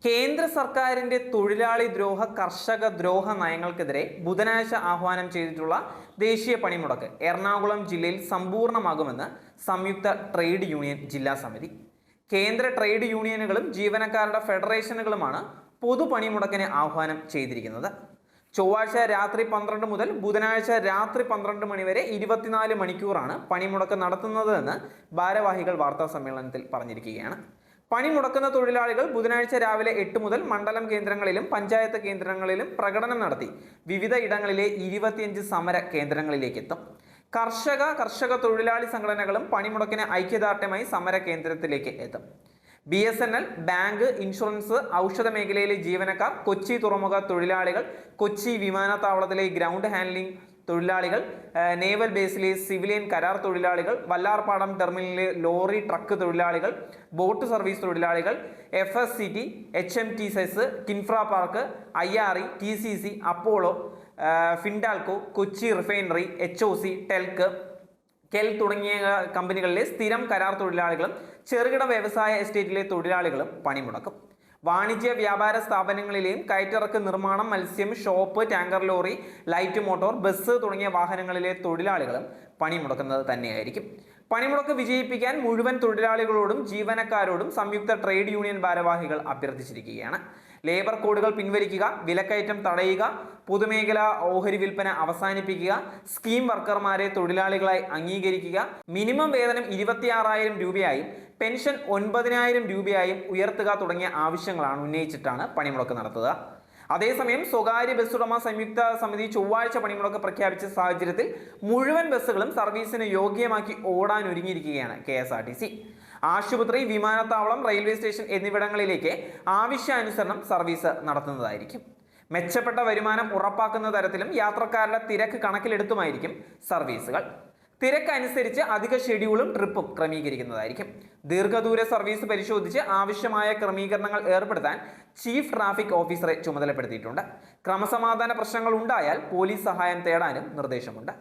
കേന്ദ്ര സർക്കാരിന്റെ തൊഴിലാളി ദ്രോഹ കർഷക ദ്രോഹ നയങ്ങൾക്കെതിരെ ബുധനാഴ്ച ആഹ്വാനം ചെയ്തിട്ടുള്ള ദേശീയ പണിമുടക്ക് എറണാകുളം ജില്ലയിൽ സമ്പൂർണ്ണമാകുമെന്ന് സംയുക്ത ട്രേഡ് യൂണിയൻ ജില്ലാ സമിതി. കേന്ദ്ര ട്രേഡ് യൂണിയനുകളും ജീവനക്കാരുടെ ഫെഡറേഷനുകളുമാണ് പൊതുപണിമുടക്കിന് ആഹ്വാനം ചെയ്തിരിക്കുന്നത്. ചൊവ്വാഴ്ച രാത്രി 12 മുതൽ ബുധനാഴ്ച രാത്രി 12 മണി വരെ 24 മണിക്കൂറാണ് പണിമുടക്ക് നടത്തുന്നതെന്ന് ഭാരവാഹികൾ വാർത്താ സമ്മേളനത്തിൽ പറഞ്ഞിരിക്കുകയാണ്. പണിമുടക്കുന്ന തൊഴിലാളികൾ ബുധനാഴ്ച രാവിലെ 8 മുതൽ മണ്ഡലം കേന്ദ്രങ്ങളിലും പഞ്ചായത്ത് കേന്ദ്രങ്ങളിലും പ്രകടനം നടത്തി വിവിധ ഇടങ്ങളിലെ 25 സമര കേന്ദ്രങ്ങളിലേക്ക് എത്തും. കർഷക തൊഴിലാളി സംഘടനകളും പണിമുടക്കിന് ഐക്യദാർഢ്യമായി സമര കേന്ദ്രത്തിലേക്ക് എത്തും. BSNL, ബാങ്ക്, ഇൻഷുറൻസ്, ഔഷധ മേഖലയിലെ ജീവനക്കാർ, കൊച്ചി തുറമുഖ തൊഴിലാളികൾ, കൊച്ചി വിമാനത്താവളത്തിലെ ഗ്രൗണ്ട് ഹാൻഡ്ലിംഗ് തൊഴിലാളികൾ, നേവൽ ബേസിലെ സിവിലിയൻ കരാർ തൊഴിലാളികൾ, വല്ലാർപാടം ടെർമിനലിലെ ലോറി ട്രക്ക് തൊഴിലാളികൾ, ബോട്ട് സർവീസ് തൊഴിലാളികൾ, FSCT, HMTSS, KINFRA park, IRE, TCC, Apollo, Hindalco, Kochi refinery, HOC, TELK, KEL തുടങ്ങിയ കമ്പനികളിലെ സ്ഥിരം കരാർ തൊഴിലാളികളും ചെറുകിട വ്യവസായ എസ്റ്റേറ്റിലെ തൊഴിലാളികളും പണിമുടക്കും. വാണിജ്യ വ്യാപാര സ്ഥാപനങ്ങളിലെയും കയറ്റിറക്ക്, നിർമ്മാണം, മത്സ്യം, shop, tanker lorry, light motor, bus തുടങ്ങിയ വാഹനങ്ങളിലെ തൊഴിലാളികളും പണിമുടക്കുന്നത് തന്നെയായിരിക്കും. പണിമുടക്ക് വിജയിപ്പിക്കാൻ മുഴുവൻ തൊഴിലാളികളോടും ജീവനക്കാരോടും സംയുക്ത ട്രേഡ് യൂണിയൻ ഭാരവാഹികൾ അഭ്യർത്ഥിച്ചിരിക്കുകയാണ്. ലേബർ കോഡുകൾ പിൻവലിക്കുക, വിലക്കയറ്റം തടയുക, പൊതുമേഖലാ ഓഹരി വിൽപ്പന അവസാനിപ്പിക്കുക, സ്കീം വർക്കർമാരെ തൊഴിലാളികളായി അംഗീകരിക്കുക, മിനിമം വേതനം 26,000 രൂപയായും പെൻഷൻ 9,000 രൂപയായും ഉയർത്തുക തുടങ്ങിയ ആവശ്യങ്ങളാണ് ഉന്നയിച്ചിട്ടാണ് പണിമുടക്ക് നടത്തുക. അതേസമയം സ്വകാര്യ ബസ് ഉടമ സംയുക്ത സമിതി ചൊവ്വാഴ്ച പണിമുടക്ക് പ്രഖ്യാപിച്ച സാഹചര്യത്തിൽ മുഴുവൻ ബസ്സുകളും സർവീസിന് യോഗ്യമാക്കി ഓടാൻ ഒരുങ്ങിയിരിക്കുകയാണ് KSRTC. ആശുപത്രി, വിമാനത്താവളം, റെയിൽവേ സ്റ്റേഷൻ എന്നിവിടങ്ങളിലേക്ക് ആവശ്യാനുസരണം സർവീസ് നടത്തുന്നതായിരിക്കും. മെച്ചപ്പെട്ട വരുമാനം ഉറപ്പാക്കുന്ന തരത്തിലും യാത്രക്കാരുടെ തിരക്ക് കണക്കിലെടുത്തുമായിരിക്കും സർവീസുകൾ. തിരക്ക് അനുസരിച്ച് അധിക ഷെഡ്യൂളും ട്രിപ്പും ക്രമീകരിക്കുന്നതായിരിക്കും. ദീർഘദൂര സർവീസ് പരിശോധിച്ച് ആവശ്യമായ ക്രമീകരണങ്ങൾ ഏർപ്പെടുത്താൻ ചീഫ് ട്രാഫിക് ഓഫീസറെ ചുമതലപ്പെടുത്തിയിട്ടുണ്ട്. ക്രമസമാധാന പ്രശ്നങ്ങൾ ഉണ്ടായാൽ പോലീസ് സഹായം തേടാനും നിർദ്ദേശമുണ്ട്.